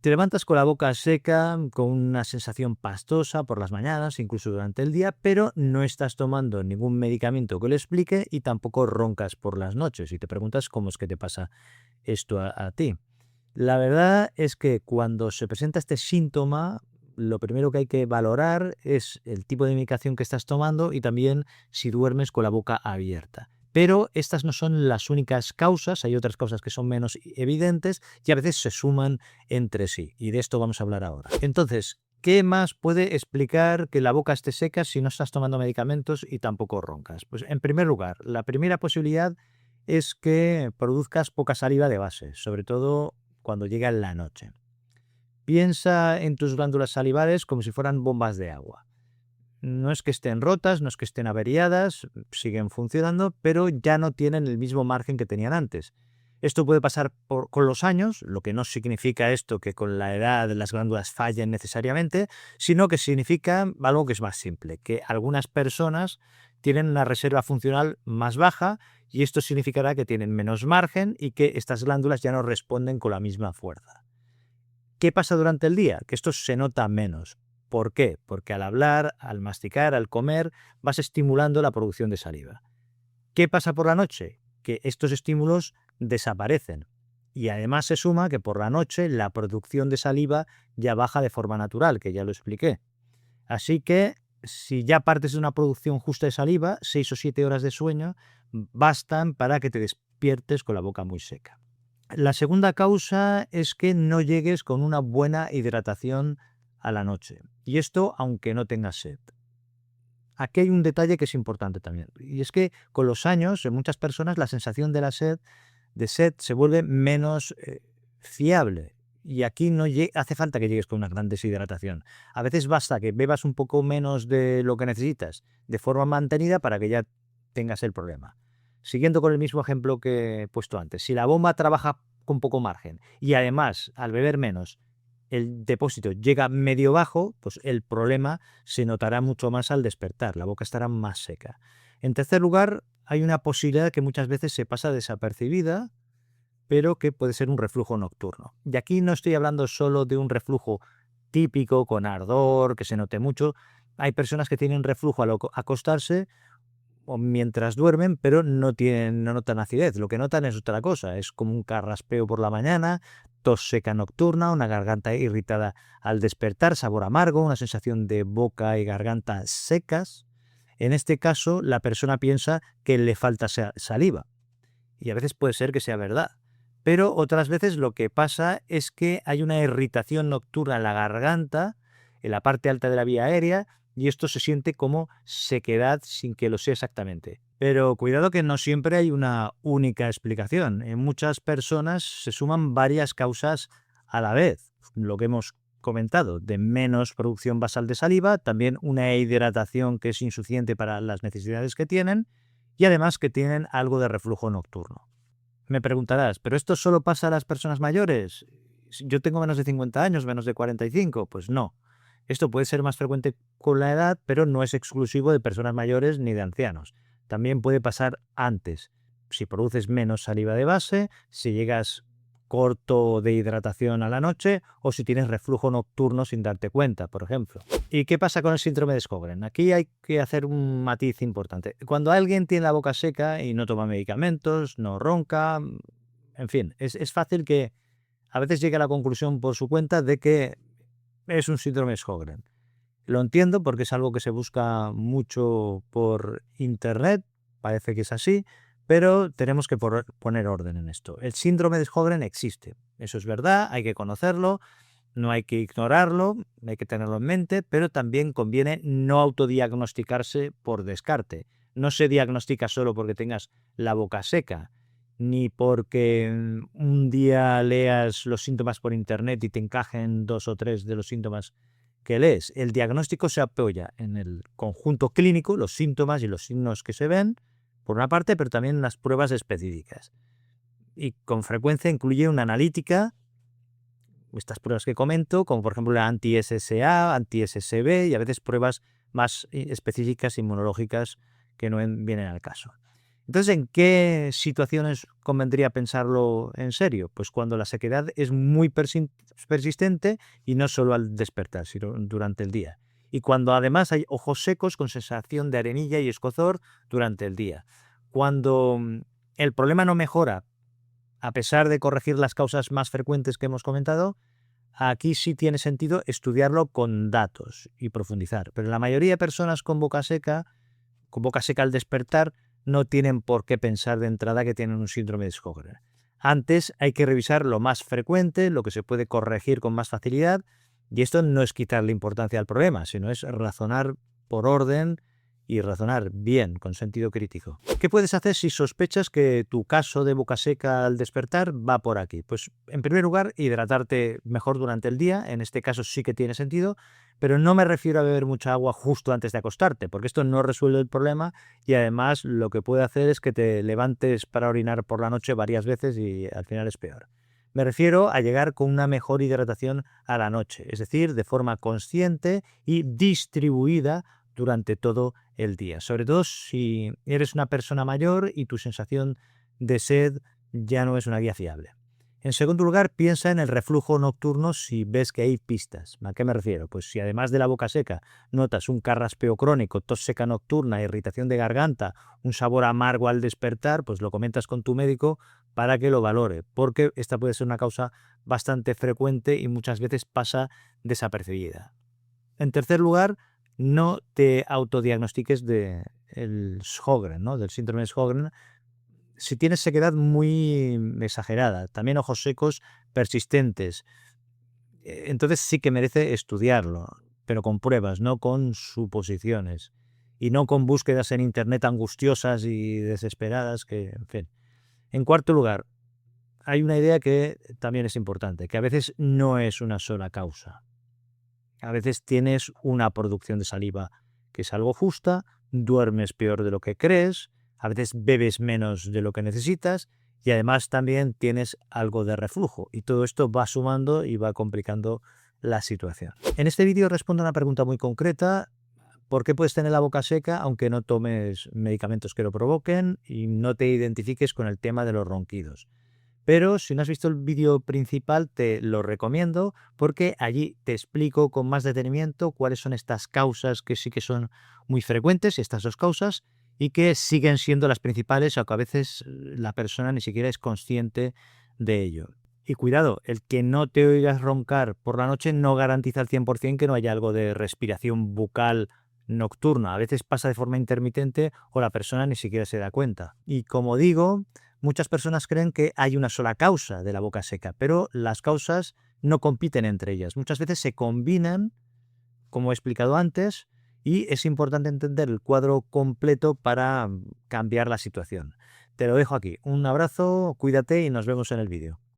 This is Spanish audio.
Te levantas con la boca seca, con una sensación pastosa por las mañanas, incluso durante el día, pero no estás tomando ningún medicamento que lo explique y tampoco roncas por las noches. Y te preguntas cómo es que te pasa esto a ti. La verdad es que cuando se presenta este síntoma, lo primero que hay que valorar es el tipo de medicación que estás tomando y también si duermes con la boca abierta. Pero estas no son las únicas causas, hay otras causas que son menos evidentes y a veces se suman entre sí. Y de esto vamos a hablar ahora. Entonces, ¿qué más puede explicar que la boca esté seca si no estás tomando medicamentos y tampoco roncas? Pues en primer lugar, la primera posibilidad es que produzcas poca saliva de base, sobre todo cuando llega la noche. Piensa en tus glándulas salivares como si fueran bombas de agua. No es que estén rotas, no es que estén averiadas, siguen funcionando, pero ya no tienen el mismo margen que tenían antes. Esto puede pasar con los años, lo que no significa esto que con la edad las glándulas fallen necesariamente, sino que significa algo que es más simple, que algunas personas tienen una reserva funcional más baja y esto significará que tienen menos margen y que estas glándulas ya no responden con la misma fuerza. ¿Qué pasa durante el día? Que esto se nota menos. ¿Por qué? Porque al hablar, al masticar, al comer, vas estimulando la producción de saliva. ¿Qué pasa por la noche? Que estos estímulos desaparecen. Y además se suma que por la noche la producción de saliva ya baja de forma natural, que ya lo expliqué. Así que si ya partes de una producción justa de saliva, 6 o 7 horas de sueño bastan para que te despiertes con la boca muy seca. La segunda causa es que no llegues con una buena hidratación a la noche. Y esto aunque no tengas sed. Aquí hay un detalle que es importante también. Y es que con los años, en muchas personas, la sensación de sed se vuelve menos fiable. Y aquí no hace falta que llegues con una gran deshidratación. A veces basta que bebas un poco menos de lo que necesitas de forma mantenida para que ya tengas el problema. Siguiendo con el mismo ejemplo que he puesto antes, si la bomba trabaja con poco margen y además al beber menos el depósito llega medio bajo, pues el problema se notará mucho más al despertar, la boca estará más seca. En tercer lugar, hay una posibilidad que muchas veces se pasa desapercibida, pero que puede ser un reflujo nocturno. Y aquí no estoy hablando solo de un reflujo típico con ardor, que se note mucho. Hay personas que tienen reflujo al acostarse o mientras duermen, pero no notan acidez. Lo que notan es otra cosa, es como un carraspeo por la mañana, tos seca nocturna, una garganta irritada al despertar, sabor amargo, una sensación de boca y garganta secas. En este caso, la persona piensa que le falta saliva. Y a veces puede ser que sea verdad. Pero otras veces lo que pasa es que hay una irritación nocturna en la garganta, en la parte alta de la vía aérea, y esto se siente como sequedad sin que lo sea exactamente. Pero cuidado que no siempre hay una única explicación. En muchas personas se suman varias causas a la vez. Lo que hemos comentado, de menos producción basal de saliva, también una hidratación que es insuficiente para las necesidades que tienen, y además que tienen algo de reflujo nocturno. Me preguntarás, ¿pero esto solo pasa a las personas mayores? Yo tengo menos de 50 años, menos de 45. Pues no. Esto puede ser más frecuente con la edad, pero no es exclusivo de personas mayores ni de ancianos. También puede pasar antes. Si produces menos saliva de base, si llegas corto de hidratación a la noche o si tienes reflujo nocturno sin darte cuenta, por ejemplo. ¿Y qué pasa con el síndrome de Sjögren? Aquí hay que hacer un matiz importante. Cuando alguien tiene la boca seca y no toma medicamentos, no ronca, en fin, es fácil que a veces llegue a la conclusión por su cuenta de que es un síndrome de Sjögren. Lo entiendo porque es algo que se busca mucho por internet, parece que es así, pero tenemos que poner orden en esto. El síndrome de Sjögren existe, eso es verdad, hay que conocerlo, no hay que ignorarlo, hay que tenerlo en mente, pero también conviene no autodiagnosticarse por descarte. No se diagnostica solo porque tengas la boca seca, ni porque un día leas los síntomas por internet y te encajen 2 o 3 de los síntomas que lees. El diagnóstico se apoya en el conjunto clínico, los síntomas y los signos que se ven, por una parte, pero también en las pruebas específicas. Y con frecuencia incluye una analítica, estas pruebas que comento, como por ejemplo la anti-SSA, anti-SSB y a veces pruebas más específicas inmunológicas que no vienen al caso. Entonces, ¿en qué situaciones convendría pensarlo en serio? Pues cuando la sequedad es muy persistente y no solo al despertar, sino durante el día. Y cuando además hay ojos secos con sensación de arenilla y escozor durante el día. Cuando el problema no mejora, a pesar de corregir las causas más frecuentes que hemos comentado, aquí sí tiene sentido estudiarlo con datos y profundizar. Pero la mayoría de personas con boca seca al despertar, no tienen por qué pensar de entrada que tienen un síndrome de Sjögren. Antes hay que revisar lo más frecuente, lo que se puede corregir con más facilidad, y esto no es quitarle importancia al problema, sino es razonar por orden y razonar bien, con sentido crítico. ¿Qué puedes hacer si sospechas que tu caso de boca seca al despertar va por aquí? Pues, en primer lugar, hidratarte mejor durante el día, en este caso sí que tiene sentido, pero no me refiero a beber mucha agua justo antes de acostarte, porque esto no resuelve el problema y además lo que puede hacer es que te levantes para orinar por la noche varias veces y al final es peor. Me refiero a llegar con una mejor hidratación a la noche, es decir, de forma consciente y distribuida durante todo el día, sobre todo si eres una persona mayor y tu sensación de sed ya no es una guía fiable. En segundo lugar, piensa en el reflujo nocturno si ves que hay pistas. ¿A qué me refiero? Pues si además de la boca seca notas un carraspeo crónico, tos seca nocturna, irritación de garganta, un sabor amargo al despertar, pues lo comentas con tu médico para que lo valore, porque esta puede ser una causa bastante frecuente y muchas veces pasa desapercibida. En tercer lugar, no te autodiagnostiques del Sjögren, ¿no? Del síndrome de Sjögren, si tienes sequedad muy exagerada, también ojos secos persistentes, entonces sí que merece estudiarlo, pero con pruebas, no con suposiciones. Y no con búsquedas en internet angustiosas y desesperadas que, en fin. En cuarto lugar, hay una idea que también es importante, que a veces no es una sola causa. A veces tienes una producción de saliva que es algo justa, duermes peor de lo que crees, a veces bebes menos de lo que necesitas y además también tienes algo de reflujo. Y todo esto va sumando y va complicando la situación. En este vídeo respondo a una pregunta muy concreta. ¿Por qué puedes tener la boca seca aunque no tomes medicamentos que lo provoquen y no te identifiques con el tema de los ronquidos? Pero si no has visto el vídeo principal, te lo recomiendo porque allí te explico con más detenimiento cuáles son estas causas que sí que son muy frecuentes, estas dos causas, y que siguen siendo las principales, aunque a veces la persona ni siquiera es consciente de ello. Y cuidado, el que no te oigas roncar por la noche no garantiza al 100% que no haya algo de respiración bucal nocturna. A veces pasa de forma intermitente o la persona ni siquiera se da cuenta. Y como digo, muchas personas creen que hay una sola causa de la boca seca, pero las causas no compiten entre ellas. Muchas veces se combinan, como he explicado antes, y es importante entender el cuadro completo para cambiar la situación. Te lo dejo aquí. Un abrazo, cuídate y nos vemos en el vídeo.